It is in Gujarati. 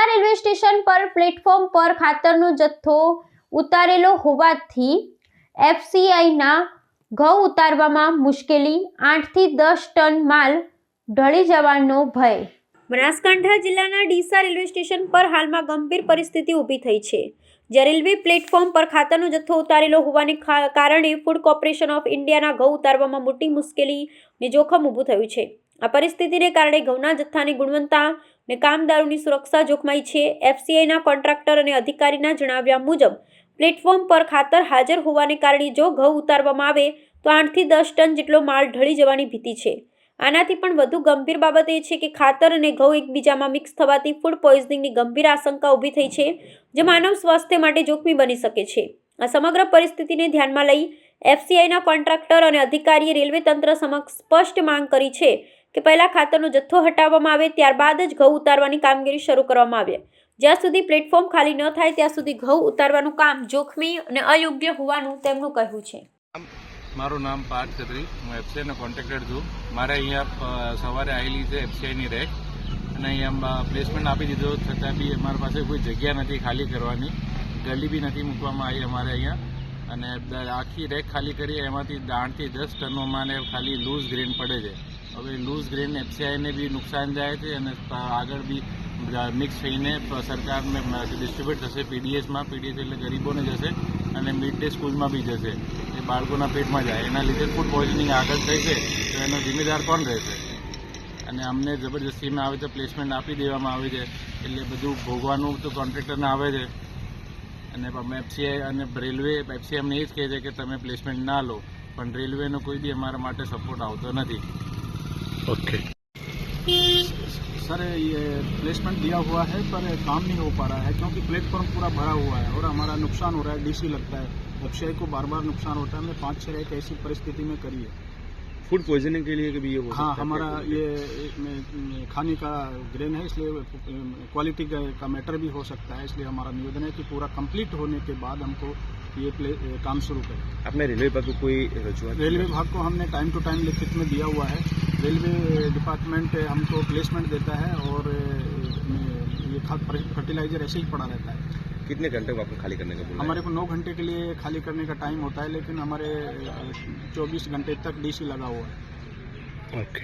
ડીસા રેલવે સ્ટેશન પર પ્લેટફોર્મ પર ખાતરનો જથ્થો ઉતારેલો હોવાથી એફસીઆઈના ઘઉં ઉતારવામાં મુશ્કેલી, 8 થી 10 ટન માલ ઢળી જવાનો ભય। બનાસકાંઠા જિલ્લાના ડીસા રેલવે સ્ટેશન પર હાલમાં ગંભીર પરિસ્થિતિ ઊભી થઈ છે, જ્યાં રેલવે પ્લેટફોર્મ પર ખાતરનો જથ્થો ઉતારેલો હોવાને કારણે ફૂડ કોર્પોરેશન ઓફ ઇન્ડિયાના ઘઉં ઉતારવામાં મોટી મુશ્કેલી અને જોખમ ઊભું થયું છે। આ પરિસ્થિતિને કારણે ઘઉંના જથ્થાની ગુણવત્તા અને કામદારોની સુરક્ષા જોખમાઈ છે। એફસીઆઈના કોન્ટ્રાક્ટર અને અધિકારીના જણાવ્યા મુજબ પ્લેટફોર્મ પર ખાતર હાજર હોવાને કારણે જો ઘઉં ઉતારવામાં આવે તો 8 થી 10 ટન જેટલો માલ ઢળી જવાની ભીતિ છે। આનાથી પણ વધુ ગંભીર બાબત એ છે કે ખાતર અને ઘઉં એકબીજામાં મિક્સ થવાથી ફૂડ પોઈઝનિંગની ગંભીર આશંકા ઊભી થઈ છે, જે માનવ સ્વાસ્થ્ય માટે જોખમી બની શકે છે। આ સમગ્ર પરિસ્થિતિને ધ્યાનમાં લઈ એફસીઆઈના કોન્ટ્રાક્ટર અને અધિકારીએ રેલવે તંત્ર સમક્ષ સ્પષ્ટ માંગ કરી છે કે પહેલા ખાતરનો જથ્થો હટાવવામાં આવે, ત્યારબાદ જ ઘઉં ઉતારવાની કામગીરી શરૂ કરવામાં આવે। જ્યાં સુધી પ્લેટફોર્મ ખાલી ન થાય ત્યાં સુધી ઘઉં ઉતારવાનું કામ જોખમી અને અયોગ્ય હોવાનું તેમનું કહેવું છે। મારું નામ પાર્થ છત્રી, હું એફસીઆઈનો કોન્ટ્રાક્ટર છું। મારે અહીંયા સવારે આવેલી છે એફસીઆઈની રેક, અને અહીંયા પ્લેસમેન્ટ આપી દીધો છતાં બી અમારી પાસે કોઈ જગ્યા નથી ખાલી કરવાની, ગલી બી નથી મૂકવામાં આવી અમારે અહીંયા, અને આખી રેક ખાલી કરીએ એમાંથી 8 થી 10 ટનોમાં ખાલી લૂઝ ગ્રેન પડે છે। હવે લૂઝ ગ્રેન એફસીઆઈને બી નુકસાન જાય છે અને આગળ બી મિક્સ થઈને સરકારને ડિસ્ટ્રીબ્યુટ થશે પીડીએસમાં, પીડીએસ એટલે ગરીબોને જશે અને મિડ ડે સ્કૂલમાં બી જશે, એ બાળકોના પેટમાં જાય। એના લીધે ફૂડ પોઈઝનિંગ આગળ થઈ છે તો એનો જિમ્મેદાર કોણ રહેશે? અને અમને જબરજસ્તીમાં આવે તો પ્લેસમેન્ટ આપી દેવામાં આવે છે, એટલે બધું ભોગવાનું તો કોન્ટ્રાક્ટરને આવે છે। અને એફસીઆઈ અને રેલવે એફસીઆઈ અમને એ જ કહે છે કે તમે પ્લેસમેન્ટ ના લો, પણ રેલવેનો કોઈ બી અમારા માટે સપોર્ટ આવતો નથી। ओके सर, ये प्लेसमेंट दिया हुआ है पर काम नहीं हो पा रहा है क्योंकि प्लेटफॉर्म पूरा भरा हुआ है और हमारा नुकसान हो रहा है, डीसी लगता है, एफसीआई को बार बार नुकसान होता है। हमने 5-6 रैक ऐसी परिस्थिति में करी है। फूड पॉइजनिंग के लिए भी ये हो हाँ, सकता है? हमारा ये खाने का ग्रेन है, इसलिए क्वालिटी का मैटर भी हो सकता है, इसलिए हमारा निवेदन है कि पूरा कंप्लीट होने के बाद हमको ये काम शुरू करें। आपने रेलवे विभाग को कोई रजूआत? रेलवे विभाग को हमने टाइम टू टाइम लिखित में दिया हुआ है। रेलवे डिपार्टमेंट हमको प्लेसमेंट देता है और ये खाद फर्टिलाइजर ऐसे ही पड़ा रहता है। कितने घंटे को आपको खाली करने का बोला? हमारे को 9 घंटे के लिए खाली करने का टाइम होता है, लेकिन हमारे 24 घंटे तक डीसी लगा हुआ है। ओके।